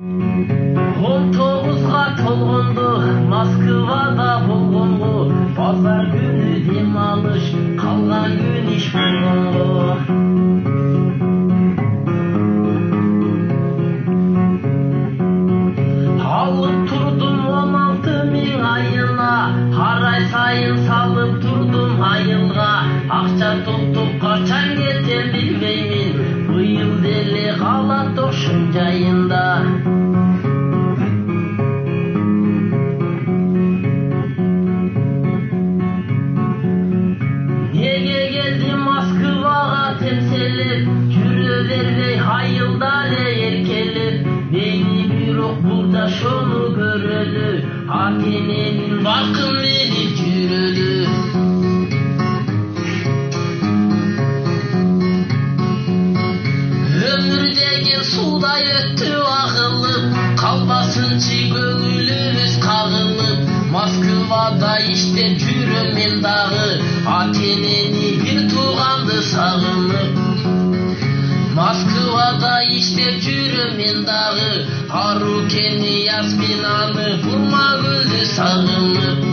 19'ga толгонду Москвада болгонго, базар күнү дем алыш, калган күн иш болгонго. Алып турдум 16.000 айына, ар ай сайын салып турдум айылга. Акча топтоп качан кетем билбеймин, быйыл деле калат ошун жайында. Неге келдим Москвага темселеп, жүрө бербей айылда эле эркелеп. Мейли бирок бул жашоону көрөлү, ата-эненин баркын менен жүрөлү. Ömür деген судай өттү агылып, калбасынчы көңүлүбүз кагылып. Москвада иштеп жүрөм мен дагы, ата-энени бир тууганды сагынып. Москвада иштеп жүрөм мен дагы, Арукени Ясминаны, Бурмагүлдү сагынып.